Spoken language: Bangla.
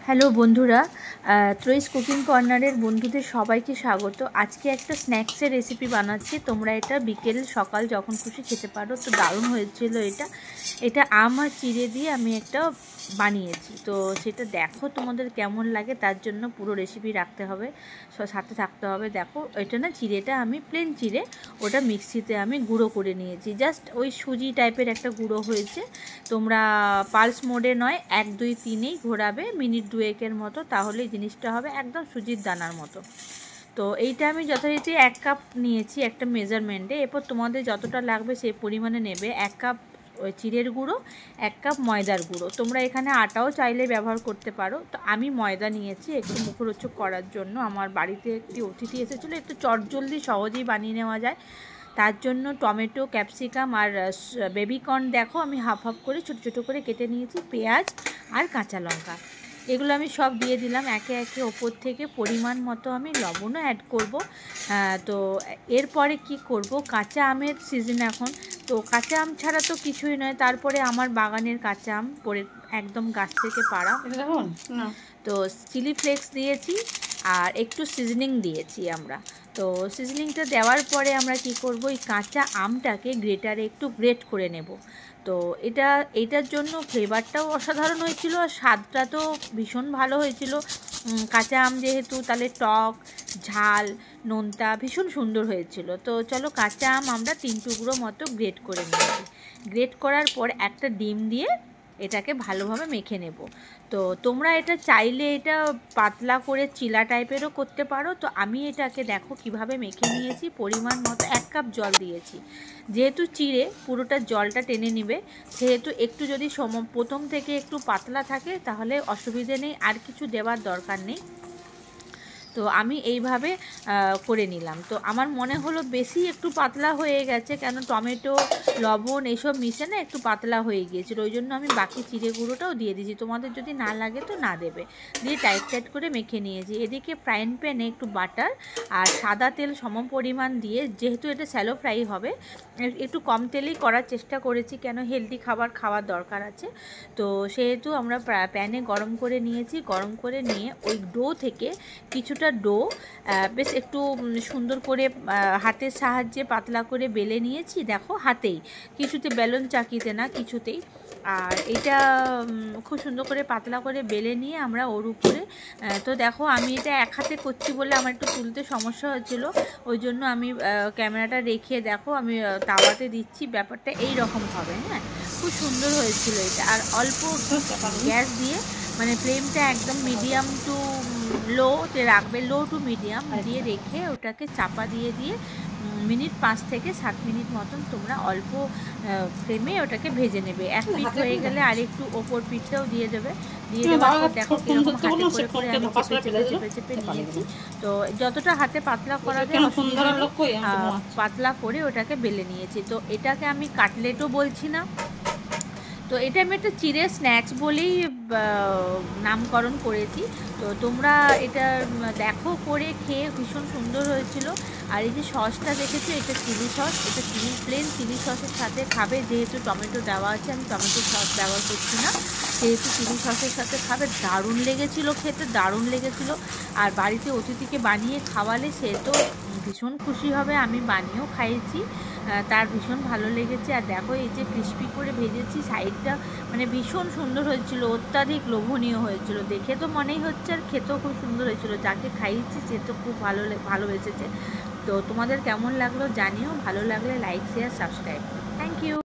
হ্যালো বন্ধুরা, ত্রয়িস কুকিং কর্নারের বন্ধুদের সবাইকে স্বাগত। আজকে একটা স্ন্যাক্সের রেসিপি বানাচ্ছি। তোমরা এটা বিকেল সকাল যখন খুশি খেতে পারো। তো দারুণ হয়েছিল এটা আম আর চিড়ে দিয়ে আমি একটা বানিয়েছি। তো সেটা দেখো তোমাদের কেমন লাগে, তার জন্য পুরো রেসিপি রাখতে হবে, সাথে থাকতে হবে। দেখো এটা না, চিড়েটা আমি প্লেন চিড়ে, ওটা মিক্সিতে আমি গুঁড়ো করে নিয়েছি। জাস্ট ওই সুজি টাইপের একটা গুঁড়ো হয়েছে। তোমরা পালস মোডে নয়, 1 2 3-এই ঘোরাবে মিনিট 2-এর মতো, তাহলে জিনিসটা হবে একদম সুজির দানার মতো। তো এইটা আমি যথারীতি 1 কাপ নিয়েছি একটা মেজারমেন্টে। এরপর তোমাদের যতটা লাগবে সেই পরিমাণে নেবে। 1 কাপ চিড়ের গুঁড়ো, 1 কাপ ময়দার গুঁড়ো। তোমরা এখানে আটাও চাইলে ব্যবহার করতে পারো। তো আমি ময়দা নিয়েছি একটু মুখরোচক করার জন্য। আমার বাড়িতে একটি অতিথি এসেছিলো, একটু চটজলদি সহজেই বানিয়ে নেওয়া যায়, তার জন্য টমেটো, ক্যাপসিকাম আর বেবিকর্ন দেখো আমি হাফ হাফ করে ছোটো ছোটো করে কেটে নিয়েছি, পেঁয়াজ আর কাঁচা লঙ্কা, এগুলো আমি সব দিয়ে দিলাম একে একে। ওপর থেকে পরিমাণ মতো আমি লবণও অ্যাড করব। তো এরপরে কি করব, কাঁচা আমের সিজন এখন, তো কাঁচা আম ছাড়া তো কিছুই নয়। তারপরে আমার বাগানের কাঁচা আম পরে একদম গাছ থেকে পাড়া। তো চিলি ফ্লেক্স দিয়েছি আর একটু সিজনিং দিয়েছি আমরা। তো সিজনিংটা দেওয়ার পরে আমরা কি করব, এই কাঁচা আমটাকে গ্রেটারে একটু গ্রেট করে নেব। তো এটার জন্য ফ্লেভারটাও অসাধারণ হয়েছিল আর স্বাদটা তো ভীষণ ভালো হয়েছিল। কাঁচা আম যেহেতু, তাহলে টক ঝাল নোনতা ভীষণ সুন্দর হয়েছিল। তো চলো, কাঁচা আম আমরা 3 টুকরো মতো গ্রেট করে নিয়েছি। গ্রেট করার পর একটা ডিম দিয়ে এটাকে ভালোভাবে মেখে নেব। তো তোমরা এটা চাইলে এটা পাতলা করে চিলা টাইপেরও করতে পারো। তো আমি এটাকে দেখো কিভাবে মেখে নিয়েছি। পরিমাণ মতো 1 কাপ জল দিয়েছি। যেহেতু চিড়ে পুরোটা জলটা টেনে নেবে, সেহেতু একটু যদি প্রথম থেকে একটু পাতলা থাকে তাহলে অসুবিধে নেই, আর কিছু দেওয়ার দরকার নেই। তো আমি এইভাবে করে নিলাম। তো আমার মনে হলো বেশি একটু পাতলা হয়ে গেছে, কেন টমেটো লবণ এইসব মিশে না একটু পাতলা হয়ে গিয়েছিল, ওই জন্য আমি বাকি চিড়ে গুঁড়োটাও দিয়ে দিয়েছি। তোমাদের যদি না লাগে তো না দেবে, দিয়ে টাইট টাইট করে মেখে নিয়েছি। এদিকে ফ্রাইং প্যানে একটু বাটার আর সাদা তেল সম পরিমাণ দিয়ে, যেহেতু এটা স্যালো ফ্রাই হবে একটু কম তেলেই করার চেষ্টা করেছি, কেন হেলদি খাবার খাওয়ার দরকার আছে। তো সেহেতু আমরা প্যানে গরম করে নিয়েছি। গরম করে নিয়ে ওই ডো থেকে কিছুটা ডো বেশ একটু সুন্দর করে হাতের সাহায্যে পাতলা করে বেলে নিয়েছি। দেখো হাতেই, কিছুতে বেলন চাকিতে না, কিছুতেই। আর এটা খুব সুন্দর করে পাতলা করে বেলে নিয়ে আমরা ওর উপরে, তো দেখো আমি এটা এক হাতে করছি বলে আমার একটু তুলতে সমস্যা হচ্ছিলো, ওই জন্য আমি ক্যামেরাটা রেখে দেখো আমি তাওয়াতে দিচ্ছি। ব্যাপারটা এই রকম হবে। হ্যাঁ, খুব সুন্দর হয়েছিল এটা। আর অল্প গ্যাস দিয়ে, মানে ফ্লেমটা একদম মিডিয়াম টু লোতে রাখবে, লো টু মিডিয়াম দিয়ে রেখে ওটাকে চাপা দিয়ে মিনিট 5 থেকে 7 মিনিট মতন তোমরা অল্প ফ্লেমে ওটাকে ভেজে নেবে। এক পিঠ হয়ে গেলে আর একটু ওপর পিঠটাও দিয়ে দেবে। দেওয়ার পর দেখো কিরকম হাতে করে আমি চেপে চেপে নিয়েছি। তো যতটা হাতে পাতলা করা যায় পাতলা করে ওটাকে বেলে নিয়েছি। তো এটাকে আমি কাটলেটও বলছি না, তো এটা আমি একটা চিড়ে স্ন্যাক্স বলেই নামকরণ করেছি। তো তোমরা এটা দেখো, করে খেয়ে ভীষণ সুন্দর হয়েছিল। আর এই যে সসটা দেখেছো, এটা চিলি সস, এটা প্লেন চিলি সসের সাথে খাবে। যেহেতু টমেটো দেওয়া আছে, আমি টমেটো সস ব্যবহার করছি না, সেহেতু চিলি সসের সাথে খাবে। দারুণ লেগেছিলো খেতে, দারুণ লেগেছিলো। আর বাড়িতে অতিথিকে বানিয়ে খাওয়ালে সে তো ভীষণ খুশি হবে। আমি বানিয়েও খাইয়েছি, তার ভীষণ ভালো লেগেছে। আর দেখো এই যে ক্রিস্পি করে ভেজেছি, সাইডটা মানে ভীষণ সুন্দর হয়েছিল, অত্যাধিক লোভনীয় হয়েছিল। দেখে তো মনেই হচ্ছে, আর খেতেও খুব সুন্দর হয়েছিল। যাকে খাইয়েছি সে তো খুব ভালো এসেছে। তো তোমাদের কেমন লাগলো জানিও, ভালো লাগলে লাইক শেয়ার সাবস্ক্রাইব।